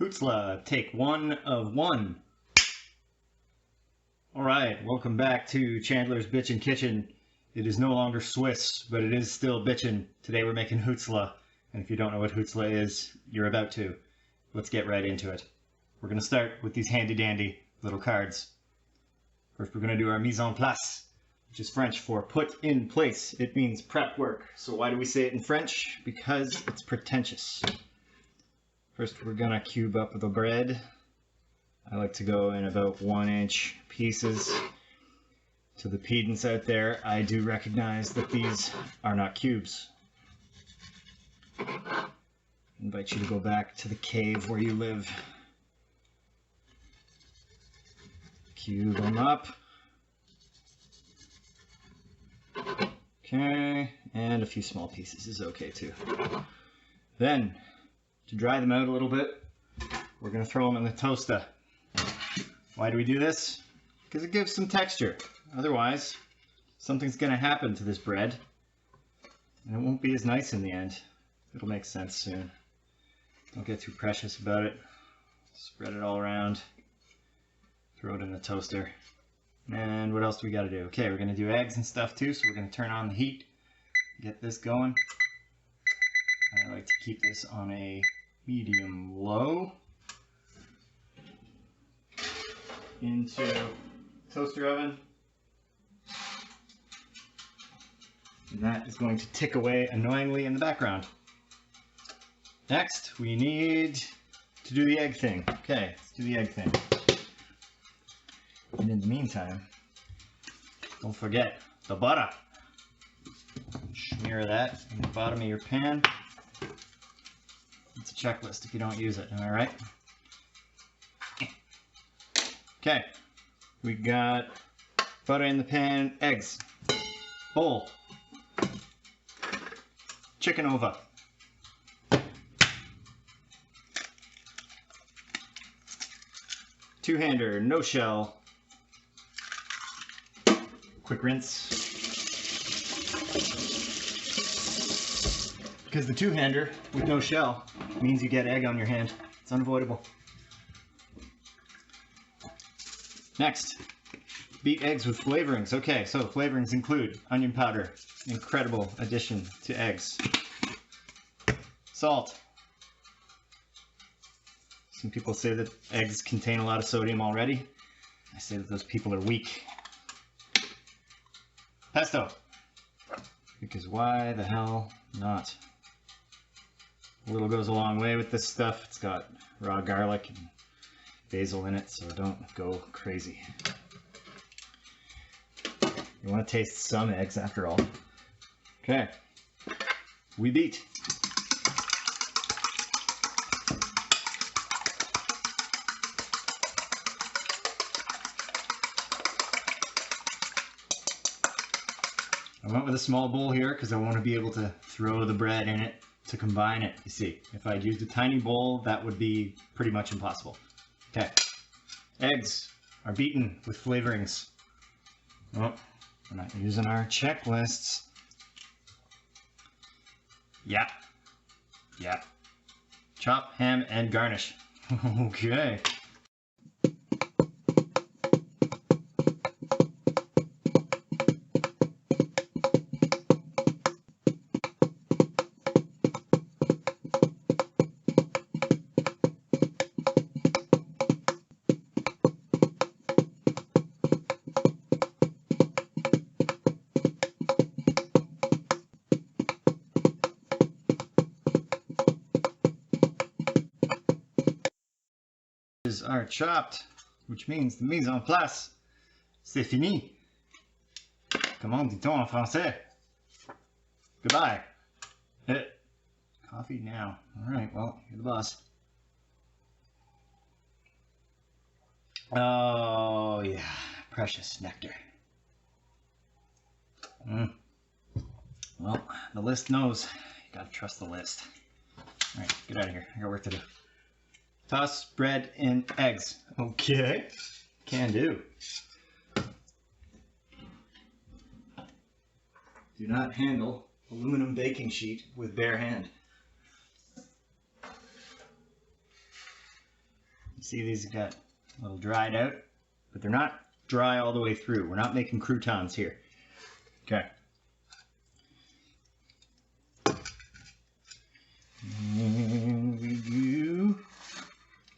Hootsla, take 1 of 1. Alright, welcome back to Chandler's Bitchin' Kitchen. It is no longer Swiss, but it is still Bitchin'. Today we're making Hootsla, and if you don't know what Hootsla is, you're about to. Let's get right into it. We're going to start with these handy-dandy little cards. First we're going to do our mise en place, which is French for put in place. It means prep work. So why do we say it in French? Because it's pretentious. First we're going to cube up the bread. I like to go in about 1-inch pieces. To the pedants out there, I do recognize that these are not cubes. I invite you to go back to the cave where you live. Cube them up. Okay, and a few small pieces is okay too. Then, to dry them out a little bit, we're going to throw them in the toaster. Why do we do this? Because it gives some texture. Otherwise, something's going to happen to this bread, and it won't be as nice in the end. It'll make sense soon. Don't get too precious about it. Spread it all around. Throw it in the toaster. And what else do we got to do? Okay, we're going to do eggs and stuff too, so we're going to turn on the heat. Get this going. I like to keep this on a medium-low. Into toaster oven. And that is going to tick away annoyingly in the background. Next, we need to do the egg thing. Okay, let's do the egg thing. And in the meantime, don't forget the butter. Smear that in the bottom of your pan. It's a checklist if you don't use it, am I right? Okay, we got butter in the pan, eggs, bowl, chicken over, two-hander, no shell, quick rinse, because the two-hander with no shell means you get egg on your hand. It's unavoidable. Next, beat eggs with flavorings. Okay, so flavorings include onion powder, incredible addition to eggs. Salt. Some people say that eggs contain a lot of sodium already. I say that those people are weak. Pesto. Because why the hell not? A little goes a long way with this stuff. It's got raw garlic and basil in it, so don't go crazy. You want to taste some eggs after all. Okay, we beat. I went with a small bowl here because I want to be able to throw the bread in it to combine it. You see, if I'd used a tiny bowl, that would be pretty much impossible. Okay, eggs are beaten with flavorings. Oh, we're not using our checklists. Yeah. Chop, ham, and garnish. Okay. Are chopped, which means the mise en place, c'est fini. Comment dit-on en français? Goodbye. Coffee now. All right, well, you're the boss. Oh, yeah. Precious nectar. Well, the list knows. You gotta trust the list. All right, get out of here. I got work to do. Toss bread in eggs. Okay. Can do. Do not handle aluminum baking sheet with bare hand. You see these got a little dried out, but they're not dry all the way through. We're not making croutons here. Okay. And we do.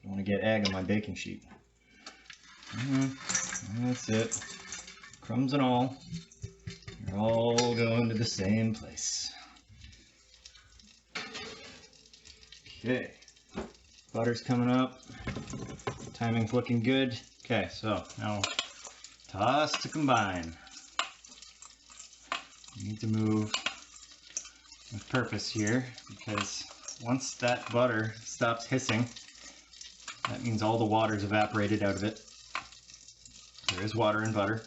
I want to get egg on my baking sheet. That's it. Crumbs and all. They're all going to the same place. Okay. Butter's coming up. Timing's looking good. Okay, so now toss to combine. You need to move with purpose here, because once that butter stops hissing, that means all the water's evaporated out of it. There is water in butter.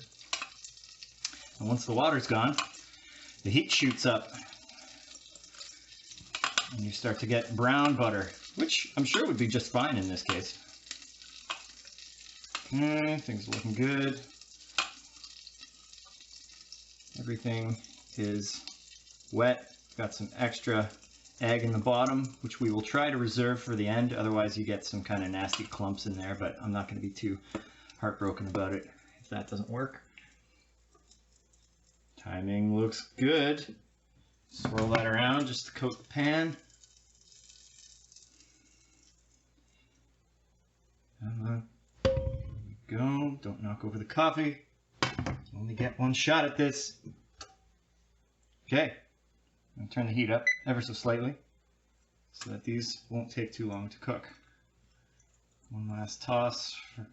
And once the water's gone, the heat shoots up and you start to get brown butter, which I'm sure would be just fine in this case. Okay, things are looking good. Everything is wet. Got some extra egg in the bottom, which we will try to reserve for the end. Otherwise you get some kind of nasty clumps in there, but I'm not going to be too heartbroken about it if that doesn't work. Timing looks good. Swirl that around just to coat the pan. There we go. Don't knock over the coffee. Only get one shot at this. Okay. I'm going to turn the heat up ever so slightly so that these won't take too long to cook. One last toss for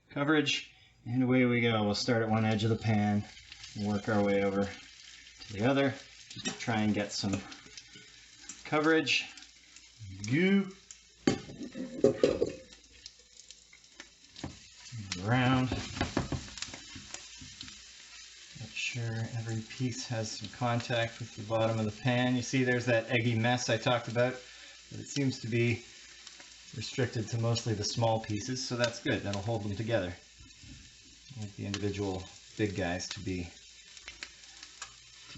coverage, and away we go. We'll start at one edge of the pan and work our way over to the other just to try and get some coverage. Goo. Around. Sure every piece has some contact with the bottom of the pan. You see there's that eggy mess I talked about, but it seems to be restricted to mostly the small pieces, so that's good. That'll hold them together. I like the individual big guys to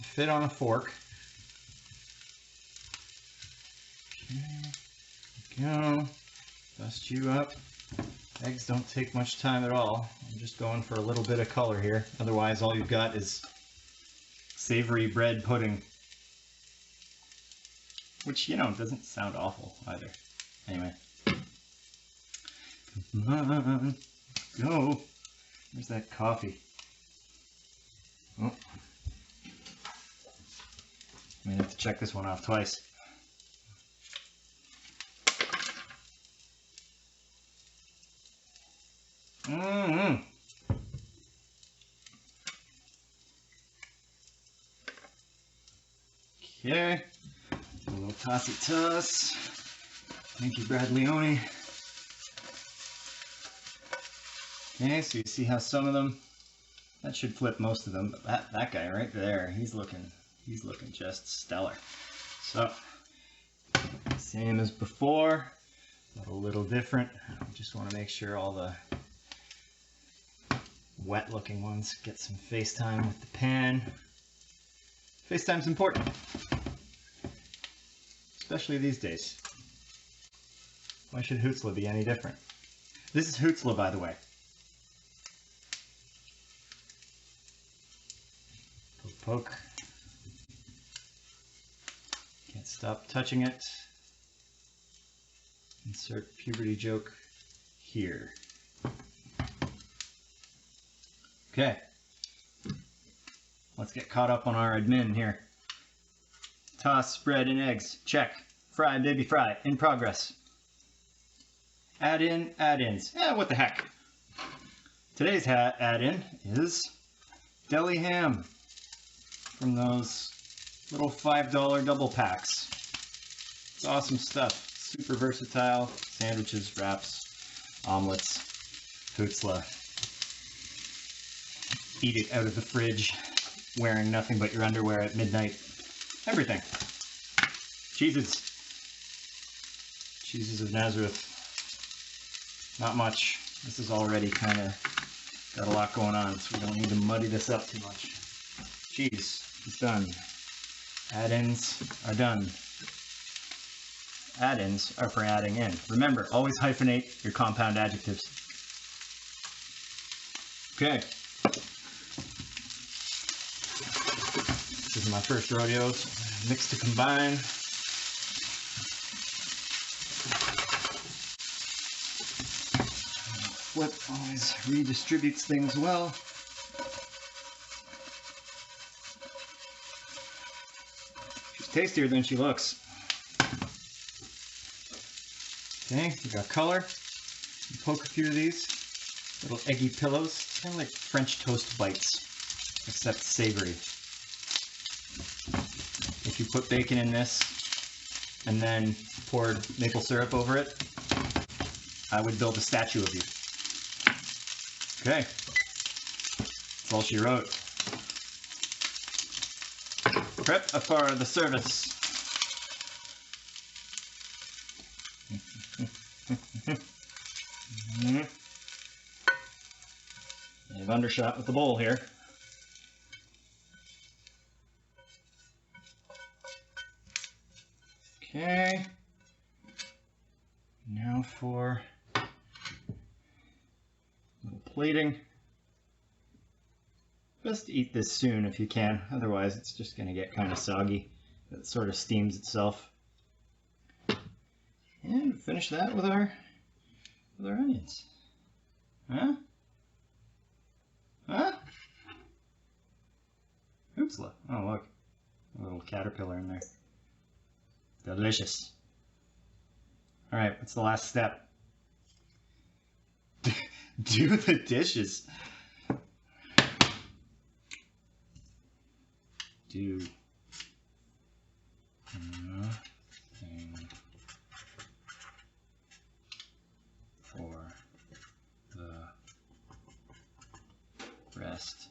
fit on a fork. Okay, there we go. Dust you up. Eggs don't take much time at all. I'm just going for a little bit of color here. Otherwise, all you've got is savory bread pudding. Which, you know, doesn't sound awful either. Anyway. Come on. Go. Where's that coffee? Oh. I may have to check this one off twice. Okay, a little tossy toss. Thank you, Brad Leone. Okay, so you see how some of them, that should flip most of them, but that guy right there, he's looking just stellar. So, same as before, but a little different. I just want to make sure all the wet looking ones get some face time with the pan. Face time's important, especially these days. Why should Hootsla be any different? This is Hootsla, by the way. Poke, poke. Can't stop touching it. Insert puberty joke here. Okay, let's get caught up on our admin here. Toss, bread, and eggs. Check. Fry, baby, fry. In progress. Add in, add-ins. What the heck. Today's add-in is deli ham from those little $5 double packs. It's awesome stuff. Super versatile. Sandwiches, wraps, omelets, Hootsla. Eat it out of the fridge, wearing nothing but your underwear at midnight. Everything. Cheeses. Cheeses of Nazareth. Not much. This is already kind of got a lot going on, so we don't need to muddy this up too much. Cheese is done. Add-ins are done. Add-ins are for adding in. Remember, always hyphenate your compound adjectives. Okay. This is my first rodeo, so mix to combine. Flip always redistributes things well. She's tastier than she looks. Okay, we got color. You poke a few of these little eggy pillows, kind of like French toast bites, except savory. If you put bacon in this and then poured maple syrup over it, I would build a statue of you. Okay, that's all she wrote. Prep for the service. I've undershot with the bowl here. Okay. Now for a little plating. Best to eat this soon if you can, otherwise it's just going to get kind of soggy. It sort of steams itself. And finish that with our onions. Huh? Huh? Hootsla. Oh look, a little caterpillar in there. Delicious. All right, what's the last step? Do the dishes. Do nothing for the rest